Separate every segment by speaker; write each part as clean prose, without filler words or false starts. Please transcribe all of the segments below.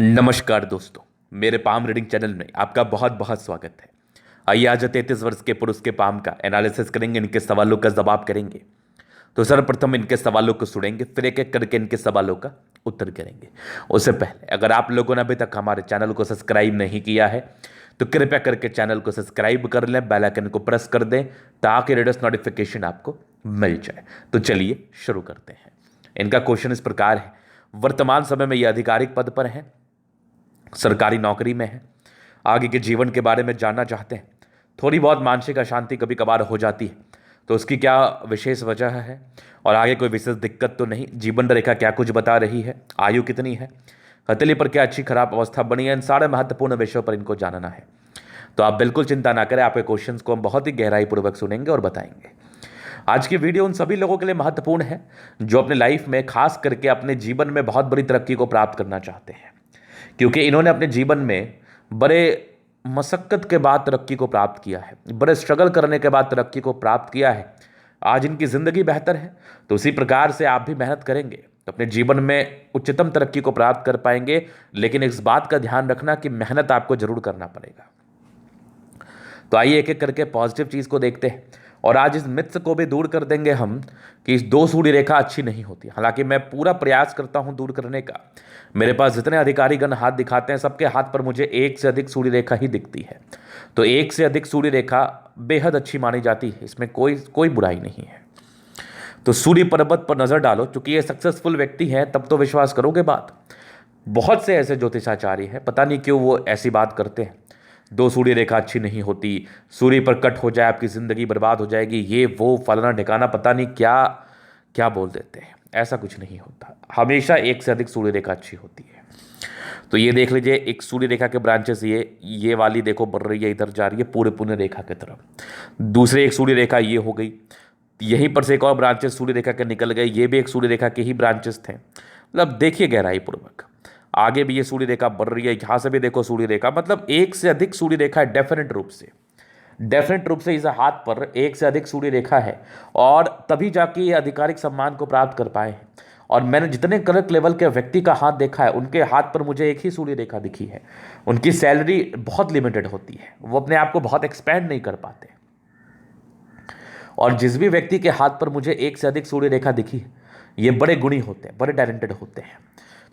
Speaker 1: नमस्कार दोस्तों, मेरे पाम रीडिंग चैनल में आपका बहुत बहुत स्वागत है। आइए आज 33 वर्ष के पुरुष के पाम का एनालिसिस करेंगे, इनके सवालों का जवाब करेंगे। तो सर्वप्रथम इनके सवालों को सुनेंगे, फिर एक एक करके इनके सवालों का उत्तर करेंगे। उससे पहले अगर आप लोगों ने अभी तक हमारे चैनल को सब्सक्राइब नहीं किया है तो कृपया करके चैनल को सब्सक्राइब कर लें, बेल आइकन को प्रेस कर दें ताकि लेटेस्ट नोटिफिकेशन आपको मिल जाए। तो चलिए शुरू करते हैं। इनका क्वेश्चन इस प्रकार है, वर्तमान समय में ये आधिकारिक पद पर है, सरकारी नौकरी में है, आगे के जीवन के बारे में जानना चाहते हैं, थोड़ी बहुत मानसिक अशांति कभी कभार हो जाती है, तो उसकी क्या विशेष वजह है और आगे कोई विशेष दिक्कत तो नहीं, जीवन रेखा क्या कुछ बता रही है, आयु कितनी है, हथेली पर क्या अच्छी खराब अवस्था बनी है, इन सारे महत्वपूर्ण विषयों पर इनको जानना है। तो आप बिल्कुल चिंता ना करें, आपके क्वेश्चंस को हम बहुत ही गहराई पूर्वक सुनेंगे और बताएंगे। आज की वीडियो उन सभी लोगों के लिए महत्वपूर्ण है जो अपने लाइफ में खास करके अपने जीवन में बहुत बड़ी तरक्की को प्राप्त करना चाहते हैं, क्योंकि इन्होंने अपने जीवन में बड़े मशक्कत के बाद तरक्की को प्राप्त किया है, बड़े स्ट्रगल करने के बाद तरक्की को प्राप्त किया है। आज इनकी ज़िंदगी बेहतर है, तो उसी प्रकार से आप भी मेहनत करेंगे तो अपने जीवन में उच्चतम तरक्की को प्राप्त कर पाएंगे। लेकिन इस बात का ध्यान रखना कि मेहनत आपको जरूर करना पड़ेगा। तो आइए एक एक करके पॉजिटिव चीज़ को देखते हैं और आज इस मिथ्स को भी दूर कर देंगे हम कि इस दो सूर्य रेखा अच्छी नहीं होती। हालांकि मैं पूरा प्रयास करता हूं दूर करने का। मेरे पास जितने अधिकारीगण हाथ दिखाते हैं सबके हाथ पर मुझे एक से अधिक सूर्य रेखा ही दिखती है। तो एक से अधिक सूर्य रेखा बेहद अच्छी मानी जाती है, इसमें कोई बुराई नहीं है। तो सूर्य पर्वत पर नजर डालो, चूंकि ये सक्सेसफुल व्यक्ति है तब तो विश्वास करोगे बात। बहुत से ऐसे ज्योतिषाचार्य हैं, पता नहीं क्यों वो ऐसी बात करते हैं, दो सूर्य रेखा अच्छी नहीं होती, सूर्य पर कट हो जाए आपकी ज़िंदगी बर्बाद हो जाएगी, ये वो फलाना ठिकाना पता नहीं क्या क्या बोल देते हैं। ऐसा कुछ नहीं होता, हमेशा एक से अधिक सूर्य रेखा अच्छी होती है। तो ये देख लीजिए, एक सूर्य रेखा के ब्रांचेस ये वाली देखो बढ़ रही है, इधर जा रही है पूरे पुण्य रेखा की तरफ। दूसरे एक सूर्य रेखा ये हो गई, यहीं पर से एक और ब्रांचेस सूर्य रेखा के निकल गए, ये भी एक सूर्य रेखा के ही ब्रांचेस थे। मतलब देखिए गहराई पूर्वक, आगे भी ये सूर्य रेखा बढ़ रही है, यहां से भी देखो सूर्य रेखा, मतलब एक से अधिक सूर्य रेखा है। डेफिनेट रूप से इस हाथ पर एक से अधिक सूर्य रेखा है और तभी जाके ये आधिकारिक सम्मान को प्राप्त कर पाए हैं। और मैंने जितने कलर लेवल के व्यक्ति का हाथ देखा है, उनके हाथ पर मुझे एक ही सूर्य रेखा दिखी है। उनकी सैलरी बहुत लिमिटेड होती है, वो अपने आप को बहुत एक्सपैंड नहीं कर पाते। और जिस भी व्यक्ति के हाथ पर मुझे एक से अधिक सूर्य रेखा दिखी है, ये बड़े गुणी होते हैं, बड़े टैलेंटेड होते हैं।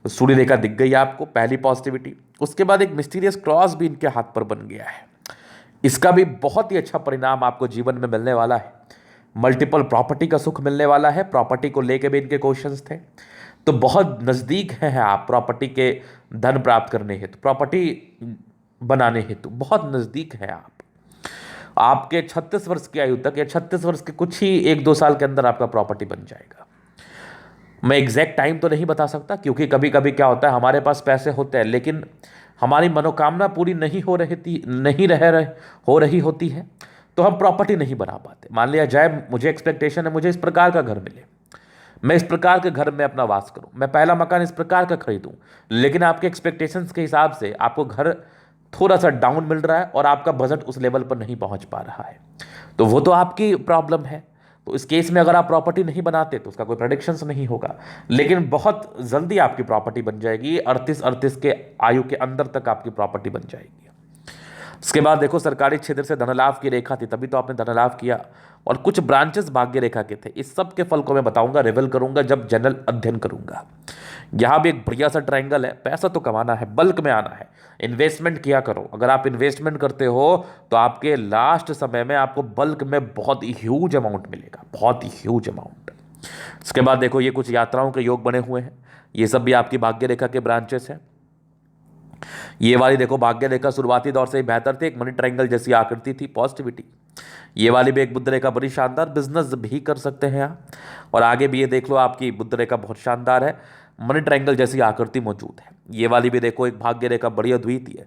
Speaker 1: तो सूर्य रेखा दिख गई आपको, पहली पॉजिटिविटी। उसके बाद एक मिस्टीरियस क्रॉस भी इनके हाथ पर बन गया है, इसका भी बहुत ही अच्छा परिणाम आपको जीवन में मिलने वाला है। मल्टीपल प्रॉपर्टी का सुख मिलने वाला है, प्रॉपर्टी को लेके भी इनके क्वेश्चंस थे। तो बहुत नज़दीक हैं आप प्रॉपर्टी के धन प्राप्त करने हेतु, प्रॉपर्टी बनाने हेतु बहुत नज़दीक हैं आप। आपके 36 वर्ष की आयु तक या 36 वर्ष के कुछ ही 1-2 साल के अंदर आपका प्रॉपर्टी बन जाएगा। मैं एग्जैक्ट टाइम तो नहीं बता सकता, क्योंकि कभी कभी क्या होता है, हमारे पास पैसे होते हैं लेकिन हमारी मनोकामना पूरी नहीं हो रही होती है, तो हम प्रॉपर्टी नहीं बना पाते। मान लिया जाए मुझे एक्सपेक्टेशन है मुझे इस प्रकार का घर मिले, मैं इस प्रकार के घर में अपना वास करूं, मैं पहला मकान इस प्रकार का खरीदूं, लेकिन आपके एक्सपेक्टेशंस के हिसाब से आपको घर थोड़ा सा डाउन मिल रहा है और आपका बजट उस लेवल पर नहीं पहुंच पा रहा है, तो वो तो आपकी प्रॉब्लम है। तो इस केस में अगर आप प्रॉपर्टी नहीं बनाते तो उसका कोई प्रेडिक्शंस नहीं होगा, लेकिन बहुत जल्दी आपकी प्रॉपर्टी बन जाएगी। 38 के आयु के अंदर तक आपकी प्रॉपर्टी बन जाएगी। इसके बाद देखो, सरकारी क्षेत्र से धनलाभ की रेखा थी, तभी तो आपने धनलाभ किया। और कुछ ब्रांचेस भाग्य रेखा के थे। इस सब के फल को मैं बताऊंगा, रिवील करूंगा जब जनरल अध्ययन करूंगा। यहां भी एक बढ़िया सा ट्रायंगल है, पैसा तो कमाना है, बल्क में आना है, इन्वेस्टमेंट किया करो। अगर आप इन्वेस्टमेंट करते हो तो आपके लास्ट समय में आपको बल्क में बहुत ही ह्यूज अमाउंट मिलेगा, बहुत ही ह्यूज अमाउंट। इसके बाद देखो, ये कुछ यात्राओं के योग बने हुए हैं, ये सब भी आपकी भाग्य रेखा के ब्रांचेस हैं। ये वाली देखो, भाग्य रेखा शुरुआती दौर से ही बेहतर थी, एक मनी ट्रायंगल जैसी आकृति थी, पॉजिटिविटी। ये वाली भी एक बुद्ध रेखा बड़ी शानदार, बिजनेस भी कर सकते हैं आप। और आगे भी ये देख लो, आपकी बुद्ध रेखा बहुत शानदार है, मनी ट्रायंगल जैसी आकृति मौजूद है। ये वाली भी देखो, एक भाग्य रेखा बढ़िया द्वितीय है,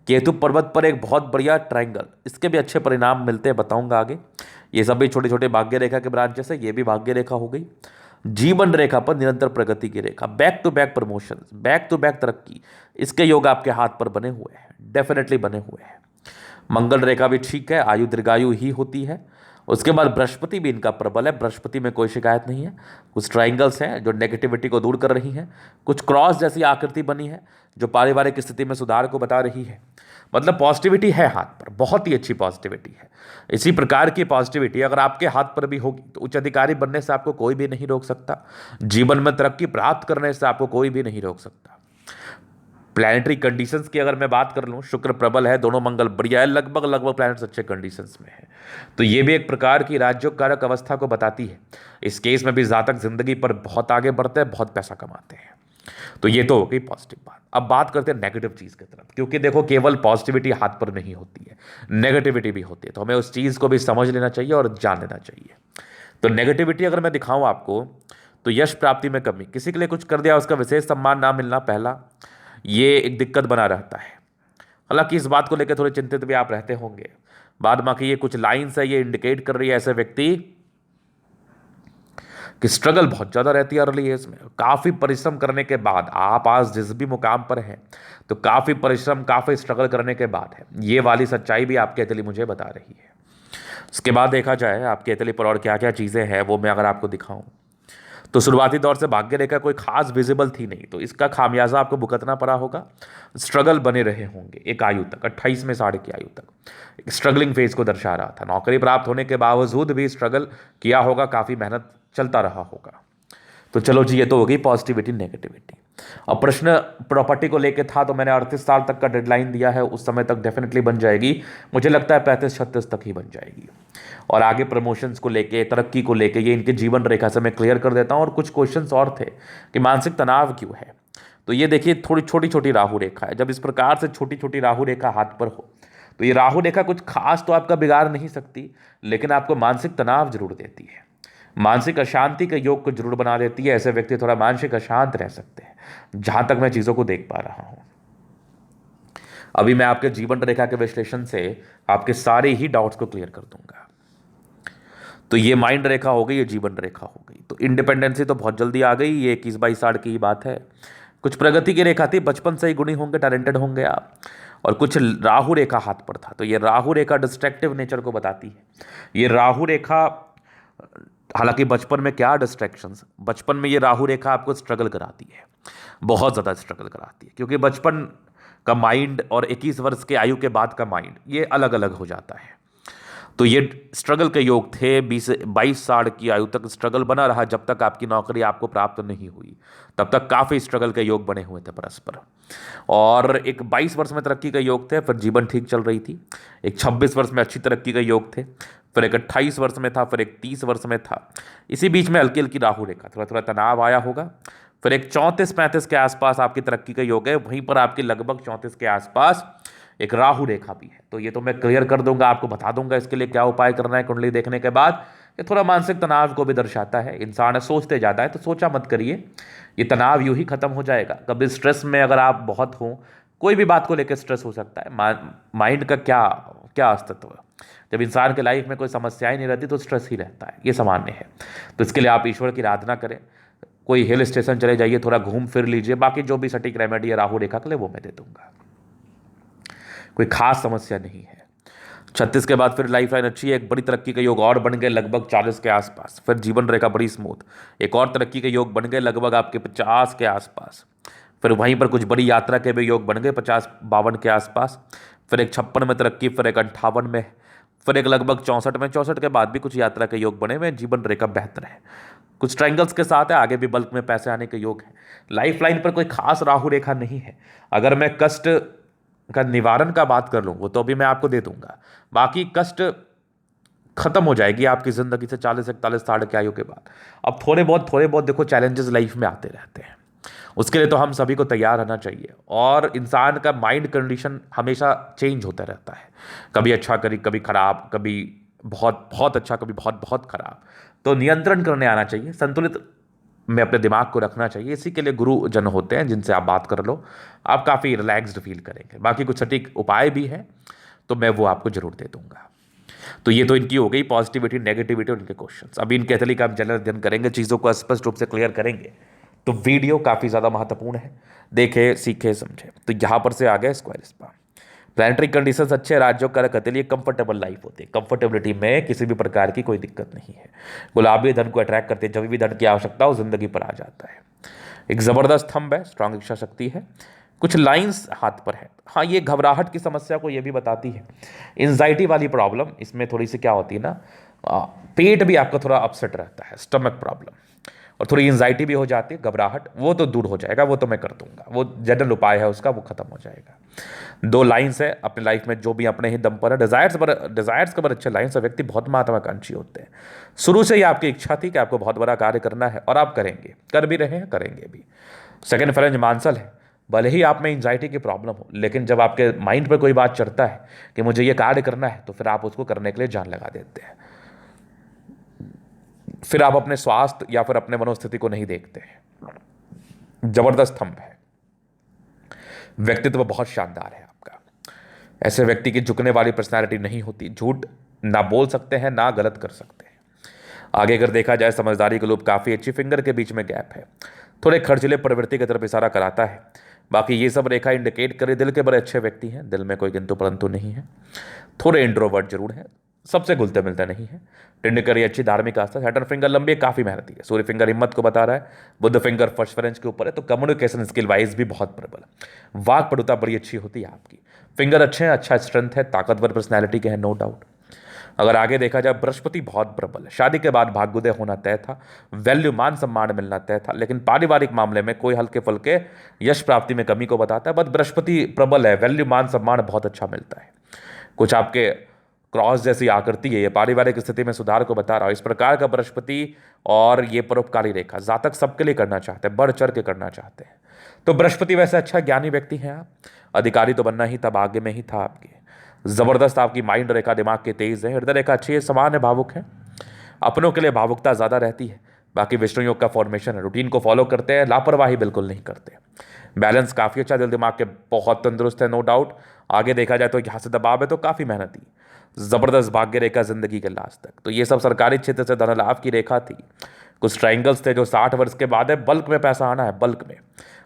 Speaker 1: केतु पर्वत पर एक बहुत बढ़िया ट्रायंगल, इसके भी अच्छे परिणाम मिलते हैं, बताऊंगा आगे। ये सब भी छोटे छोटे भाग्य रेखा के ब्रांचेस है, ये भी भाग्य रेखा हो गई। जीवन रेखा पर निरंतर प्रगति की रेखा, back to back promotion, back to back तरक्की, इसके योग आपके हाथ पर बने हुए हैं, डेफिनेटली बने हुए हैं। मंगल रेखा भी ठीक है, आयु दीर्घायु ही होती है। उसके बाद बृहस्पति भी इनका प्रबल है, बृहस्पति में कोई शिकायत नहीं है। कुछ ट्राइंगल्स हैं जो नेगेटिविटी को दूर कर रही हैं, कुछ क्रॉस जैसी आकृति बनी है जो पारिवारिक स्थिति में सुधार को बता रही है। मतलब पॉजिटिविटी है हाथ पर, बहुत ही अच्छी पॉजिटिविटी है। इसी प्रकार की पॉजिटिविटी अगर आपके हाथ पर भी होगी तो उच्च अधिकारी बनने से आपको कोई भी नहीं रोक सकता, जीवन में तरक्की प्राप्त करने से आपको कोई भी नहीं रोक सकता। प्लैनेटरी कंडीशंस की अगर मैं बात कर लूँ, शुक्र प्रबल है, दोनों मंगल बढ़िया है, लगभग लगभग प्लैनेट्स अच्छे कंडीशंस में है, तो ये भी एक प्रकार की राजयोग कारक अवस्था को बताती है। इस केस में भी जातक जिंदगी पर बहुत आगे बढ़ते हैं, बहुत पैसा कमाते हैं। तो ये तो हो गई पॉजिटिव बात। अब बात करते हैं नेगेटिव चीज की तरफ, क्योंकि देखो केवल पॉजिटिविटी हाथ पर नहीं होती है, नेगेटिविटी भी होती है, तो हमें उस चीज को भी समझ लेना चाहिए और जान लेना चाहिए। तो नेगेटिविटी अगर मैं दिखाऊं आपको, तो यश प्राप्ति में कमी, किसी के लिए कुछ कर दिया उसका विशेष सम्मान ना मिलना, पहला ये एक दिक्कत बना रहता है। हालांकि इस बात को लेकर थोड़े चिंतित भी आप रहते होंगे। बाद बाकी ये कुछ लाइन्स है, ये इंडिकेट कर रही है ऐसे व्यक्ति कि स्ट्रगल बहुत ज़्यादा रहती है अर्ली एज में। काफ़ी परिश्रम करने के बाद आप आज जिस भी मुकाम पर हैं, तो काफ़ी परिश्रम, काफ़ी स्ट्रगल करने के बाद है। ये वाली सच्चाई भी आपकी अतली मुझे बता रही है। उसके बाद देखा जाए आपकी अतली पर और क्या क्या चीज़ें हैं, वो मैं अगर आपको दिखाऊं, तो शुरुआती दौर से भाग्य रेखा कोई खास विजिबल थी नहीं, तो इसका खामियाजा आपको भुगतना पड़ा होगा। स्ट्रगल बने रहे होंगे एक आयु तक, 28 में साढ़े की आयु तक एक स्ट्रगलिंग फेज को दर्शा रहा था। नौकरी प्राप्त होने के बावजूद भी स्ट्रगल किया होगा, काफ़ी मेहनत चलता रहा होगा। तो चलो जी, ये तो हो गई पॉजिटिविटी नेगेटिविटी। अब प्रश्न प्रॉपर्टी को लेके था, तो मैंने 38 साल तक का डेडलाइन दिया है, उस समय तक डेफिनेटली बन जाएगी। मुझे लगता है 35-36 तक ही बन जाएगी। और आगे प्रमोशंस को लेके, तरक्की को लेके, ये इनके जीवन रेखा से मैं क्लियर कर देता हूँ। और कुछ क्वेश्चंस और थे कि मानसिक तनाव क्यों है, तो ये देखिए थोड़ी छोटी छोटी राहु रेखा है। जब इस प्रकार से छोटी छोटी राहु रेखा हाथ पर हो, तो ये राहु रेखा कुछ खास तो आपका बिगाड़ नहीं सकती, लेकिन आपको मानसिक तनाव जरूर देती है, मानसिक अशांति के योग को जरूर बना देती है। ऐसे व्यक्ति थोड़ा मानसिक अशांत रह सकते हैं, जहां तक मैं चीजों को देख पा रहा हूं। अभी मैं आपके जीवन रेखा के विश्लेषण से आपके सारे ही डाउट्स को क्लियर कर दूंगा। तो ये माइंड रेखा हो गई, ये जीवन रेखा हो गई। तो इंडिपेंडेंसी तो बहुत जल्दी आ गई, ये 21-22 साल की ही बात है। कुछ प्रगति की रेखा थी, बचपन से ही गुणी होंगे, टैलेंटेड होंगे आप। और कुछ राहु रेखा हाथ पर था, तो ये राहु रेखा डिस्ट्रैक्टिव नेचर को बताती है। ये राहु रेखा, हालांकि बचपन में क्या डिस्ट्रैक्शंस, बचपन में ये राहु रेखा आपको स्ट्रगल कराती है, बहुत ज़्यादा स्ट्रगल कराती है, क्योंकि बचपन का माइंड और 21 वर्ष के आयु के बाद का माइंड ये अलग अलग हो जाता है। तो ये स्ट्रगल के योग थे। 20-22 साल की आयु तक स्ट्रगल बना रहा, जब तक आपकी नौकरी आपको प्राप्त नहीं हुई, तब तक काफ़ी स्ट्रगल के योग बने हुए थे परस्पर। और एक 22 वर्ष में तरक्की के योग थे, फिर जीवन ठीक चल रही थी। एक 26 वर्ष में अच्छी तरक्की के योग थे, फिर एक 28 वर्ष में था, फिर एक 30 वर्ष में था। इसी बीच में हल्की हल्की राहु रेखा, थोड़ा थोड़ा तनाव आया होगा। फिर एक 34-35 के आसपास आपकी तरक्की का योग है, वहीं पर आपकी लगभग 34 के आसपास एक राहु रेखा भी है। तो ये तो मैं क्लियर कर दूंगा, आपको बता दूंगा इसके लिए क्या उपाय करना है कुंडली देखने के बाद। ये थोड़ा मानसिक तनाव को भी दर्शाता है। इंसान सोचते ज़्यादा है, तो सोचा मत करिए, ये तनाव यूं ही खत्म हो जाएगा। कभी स्ट्रेस में अगर आप बहुत हो, कोई भी बात को लेकर स्ट्रेस हो सकता है। माइंड का क्या क्या अस्तित्व है, जब इंसान के लाइफ में कोई समस्याएं नहीं रहती तो स्ट्रेस ही रहता है, ये सामान्य है। तो इसके लिए आप ईश्वर की आराधना करें, कोई हिल स्टेशन चले जाइए, थोड़ा घूम फिर लीजिए। बाकी जो भी सटीक रेमेडी है राहु रेखा के लिए वो मैं दे दूंगा, कोई खास समस्या नहीं है। 36 के बाद फिर लाइफ लाइन अच्छी है, एक बड़ी तरक्की के योग और बन गए लगभग 40 के आसपास। फिर जीवन रेखा बड़ी स्मूथ, एक और तरक्की के योग बन गए लगभग आपके 50 के आसपास। फिर वहीं पर कुछ बड़ी यात्रा के भी योग बन गए 50-52 के आसपास। फिर एक 56 में तरक्की, फिर एक 58 में, फिर एक लगभग 64 में। 64 के बाद भी कुछ यात्रा के योग बने हुए, जीवन रेखा बेहतर है। कुछ ट्रायंगल्स के साथ है, आगे भी बल्क में पैसे आने के योग है। लाइफ लाइन पर कोई खास राहु रेखा नहीं है। अगर मैं कष्ट का निवारण का बात कर लूँ, वो तो अभी मैं आपको दे दूंगा। बाकी कष्ट खत्म हो जाएगी आपकी जिंदगी से 40-41 साल की आयु के बाद। अब थोड़े बहुत देखो चैलेंजेस लाइफ में आते रहते हैं, उसके लिए तो हम सभी को तैयार रहना चाहिए। और इंसान का माइंड कंडीशन हमेशा चेंज होता रहता है, कभी अच्छा कभी खराब, कभी बहुत बहुत अच्छा, कभी बहुत बहुत खराब। तो नियंत्रण करने आना चाहिए, संतुलित में अपने दिमाग को रखना चाहिए। इसी के लिए गुरुजन होते हैं जिनसे आप बात कर लो, आप काफ़ी रिलैक्स्ड फील करेंगे। बाकी कुछ सटीक उपाय भी हैं, तो मैं वो आपको जरूर दे दूंगा। तो ये तो इनकी हो गई पॉजिटिविटी नेगेटिविटी और इनके क्वेश्चंस। अभी इनके एथली का हम जनरल अध्ययन करेंगे, चीज़ों को स्पष्ट रूप से क्लियर करेंगे। तो वीडियो काफ़ी ज़्यादा महत्वपूर्ण है, देखे सीखे समझे। तो यहाँ पर से आ गया स्क्वायर स्पाम। प्लानिटरी कंडीशंस अच्छे राज्यों के लिए कंफर्टेबल लाइफ होती है, कंफर्टेबिलिटी में किसी भी प्रकार की कोई दिक्कत नहीं है। गुलाबी धन को अट्रैक्ट करते हैं, जब भी धन की आवश्यकता हो जिंदगी पर आ जाता है। एक जबरदस्त थंब है, स्ट्रांग इच्छा शक्ति है, कुछ लाइंस हाथ पर है। हाँ, ये घबराहट की समस्या को ये भी बताती है, एंजाइटी वाली प्रॉब्लम इसमें थोड़ी सी क्या होती है ना, पेट भी आपका थोड़ा अपसेट रहता है, स्टमक प्रॉब्लम, और थोड़ी एंजाइटी भी हो जाती है, घबराहट, वो तो दूर हो जाएगा, वो तो मैं कर दूंगा, वो जनरल उपाय है उसका, वो खत्म हो जाएगा। 2 लाइन्स है अपने लाइफ में जो भी अपने ही दम पर है, डिजायर्स के बड़े अच्छे लाइन्स है। व्यक्ति बहुत महत्वाकांक्षी होते हैं, शुरू से ही आपकी इच्छा थी कि आपको बहुत बड़ा कार्य करना है और आप करेंगे, कर भी रहे हैं, करेंगे भी। सेकंड फ्रेंज मानसल है, भले ही आप में एंजाइटी की प्रॉब्लम हो, लेकिन जब आपके माइंड पर कोई बात चढ़ता है कि मुझे ये कार्य करना है, तो फिर आप उसको करने के लिए जान लगा देते हैं। फिर आप अपने स्वास्थ्य या फिर अपने मनोस्थिति को नहीं देखते हैं। जबरदस्त थंब है, व्यक्तित्व बहुत शानदार है आपका। ऐसे व्यक्ति की झुकने वाली पर्सनालिटी नहीं होती, झूठ ना बोल सकते हैं ना गलत कर सकते हैं। आगे अगर देखा जाए, समझदारी के लोग काफी अच्छी, फिंगर के बीच में गैप है, थोड़े खर्चीले प्रवृत्ति की तरफ इशारा कराता है। बाकी ये सब रेखा इंडिकेट करे दिल के बड़े अच्छे व्यक्ति हैं, दिल में कोई किंतु परंतु नहीं है। थोड़े इंट्रोवर्ट जरूर है, सबसे घुलते मिलते नहीं है। टिंड करी अच्छी धार्मिक आस्था, सैटर्न फिंगर लंबी काफी मेहनती है। सूर्य फिंगर हिम्मत को बता रहा है, बुध फिंगर फर्स्ट फ्रेंच के ऊपर है, तो कम्युनिकेशन स्किल वाइज भी बहुत प्रबल है। वाक पटुता बड़ी अच्छी होती है आपकी। फिंगर अच्छे हैं, अच्छा स्ट्रेंथ है, ताकतवर पर्सनैलिटी के हैं, नो डाउट। अगर आगे देखा जाए, बृहस्पति बहुत प्रबल है, शादी के बाद भाग्योदय होना तय था, वैल्यू मान सम्मान मिलना तय था, लेकिन पारिवारिक मामले में कोई हल्के फुल्के यश प्राप्ति में कमी को बताता है। बट बृहस्पति प्रबल है, वैल्यू मान सम्मान बहुत अच्छा मिलता है। कुछ आपके क्रॉस जैसी आकृति है, ये पारिवारिक स्थिति में सुधार को बता रहा है। इस प्रकार का बृहस्पति और ये परोपकारी रेखा जातक सबके लिए करना चाहते हैं, बढ़ चढ़ के करना चाहते हैं। तो बृहस्पति वैसे अच्छा ज्ञानी व्यक्ति हैं आप, अधिकारी तो बनना ही था, भाग्य में ही था आपके। जबरदस्त आपकी माइंड रेखा, दिमाग की तेज है, हृदय रेखा अच्छी है, सामान्य भावुक है, अपनों के लिए भावुकता ज्यादा रहती है। बाकी विष्णु योग का फॉर्मेशन है, रूटीन को फॉलो करते हैं, लापरवाही बिल्कुल नहीं करते। बैलेंस काफी अच्छा, दिल दिमाग के बहुत तंदुरुस्त है, नो डाउट। आगे देखा जाए तो यहाँ से दबाव है तो काफी मेहनती, जबरदस्त भाग्य रेखा जिंदगी के लास्ट तक। तो ये सब सरकारी क्षेत्र से धन लाभ की रेखा थी। कुछ ट्राइंगल्स थे जो 60 वर्ष के बाद है, बल्क में पैसा आना है, बल्क में।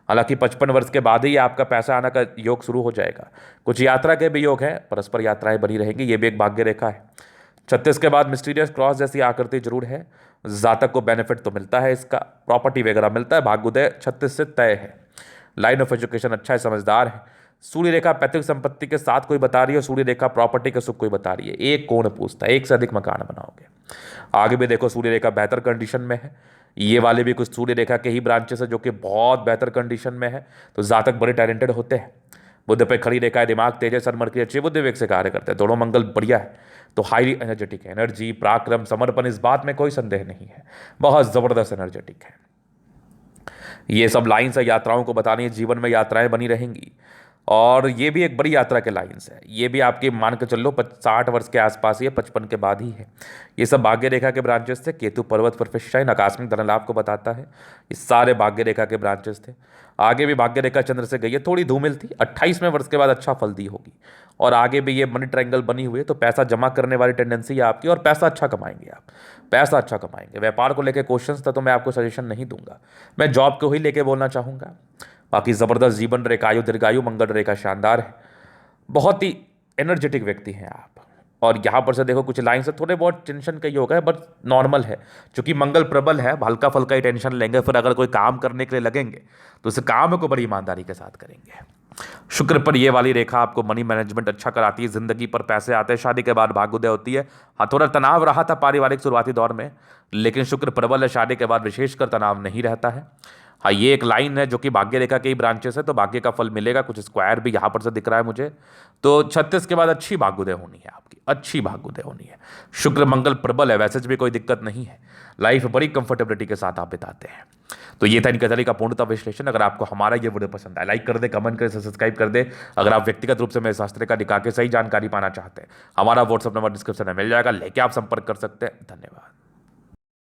Speaker 1: हालांकि 55 वर्ष के बाद ही आपका पैसा आना का योग शुरू हो जाएगा। कुछ यात्रा के भी योग है, परस्पर यात्राएं बनी रहेंगी, ये भी एक भाग्य रेखा है। 36 के बाद मिस्टीरियस क्रॉस जैसी आकृति जरूर है, जातक को बेनिफिट तो मिलता है, इसका प्रॉपर्टी वगैरह मिलता है। भाग्योदय 36 से तय है। लाइन ऑफ एजुकेशन अच्छा है, समझदार है। सूर्य रेखा पैतृक संपत्ति के साथ कोई बता रही है, सूर्य रेखा प्रॉपर्टी के सुख कोई बता रही है। एक कौन पूछता है, एक से अधिक मकान बनाओगे। आगे भी देखो, सूर्य रेखा बेहतर कंडीशन में है। ये वाले भी कुछ सूर्य रेखा के ही ब्रांचेस है जो कि बहुत बेहतर कंडीशन में है, तो जातक बड़े टैलेंटेड होते हैं। बुद्ध पे खड़ी रेखा है, दिमाग तेज है, सनमर की अच्छी बुद्धि विवेक से कार्य करते हैं, दोनों मंगल बढ़िया है, तो हाईली एनर्जेटिक है। एनर्जी, पराक्रम, समर्पण, इस बात में कोई संदेह नहीं है, बहुत जबरदस्त एनर्जेटिक है। ये सब लाइन्स है, यात्राओं को बतानी है, जीवन में यात्राएं बनी रहेंगी। और ये भी एक बड़ी यात्रा के लाइन्स है, ये भी आपके मान के चल लो 60 वर्ष के आसपास ही है, 55 के बाद ही है। ये सब भाग्य रेखा के ब्रांचेस थे। केतु पर्वत पर फिश शाइन आकस्मिक धन लाभ को बताता है, ये सारे भाग्य रेखा के ब्रांचेस थे। आगे भी भाग्य रेखा चंद्र से गई है, थोड़ी धूमिल थी, 28वें वर्ष के बाद अच्छा फल दी होगी। और आगे भी ये मनी ट्रायंगल बनी हुई है, तो पैसा जमा करने वाली टेंडेंसी है आपकी, और पैसा अच्छा कमाएंगे आप, पैसा अच्छा कमाएंगे। व्यापार को लेकर क्वेश्चंस था तो मैं आपको सजेशन नहीं दूंगा, मैं जॉब को ही लेके बोलना चाहूँगा। बाकी जबरदस्त जीवन रेखा, आयु दीर्घायु, मंगल रेखा शानदार है, बहुत ही एनर्जेटिक व्यक्ति हैं आप। और यहाँ पर से देखो कुछ लाइन से थोड़े बहुत टेंशन का योग है, बट नॉर्मल है, क्योंकि मंगल प्रबल है, हल्का फुल्का ही टेंशन लेंगे। फिर अगर कोई काम करने के लिए लगेंगे तो उस काम को बड़ी ईमानदारी के साथ करेंगे। शुक्र पर ये वाली रेखा आपको मनी मैनेजमेंट अच्छा कराती है, जिंदगी पर पैसे आते हैं, शादी के बाद भाग्योदय होती है। हाँ, थोड़ा तनाव रहा था पारिवारिक शुरुआती दौर में, लेकिन शुक्र प्रबल है, शादी के बाद विशेषकर तनाव नहीं रहता है। हाँ, ये एक लाइन है जो कि भाग्य रेखा के ही ब्रांचेस है, तो भाग्य का फल मिलेगा। कुछ स्क्वायर भी यहाँ पर से दिख रहा है मुझे, तो 36 के बाद अच्छी भाग्योदय होनी है आपकी, अच्छी भाग्योदय होनी है। शुक्र मंगल प्रबल है, वैसे भी कोई दिक्कत नहीं है, लाइफ बड़ी कंफर्टेबिलिटी के साथ आप बिताते हैं। तो ये था इनका तरीका पूर्णतः विश्लेषण। अगर आपको हमारा ये वीडियो पसंद आए, लाइक कर दे, कमेंट कर, सब्सक्राइब कर दे। अगर आप व्यक्तिगत रूप से मेरे शास्त्र का दिखा के सही जानकारी पाना चाहते हैं, हमारा व्हाट्सअप नंबर डिस्क्रिप्शन में मिल जाएगा, लेके आप संपर्क कर सकते हैं। धन्यवाद।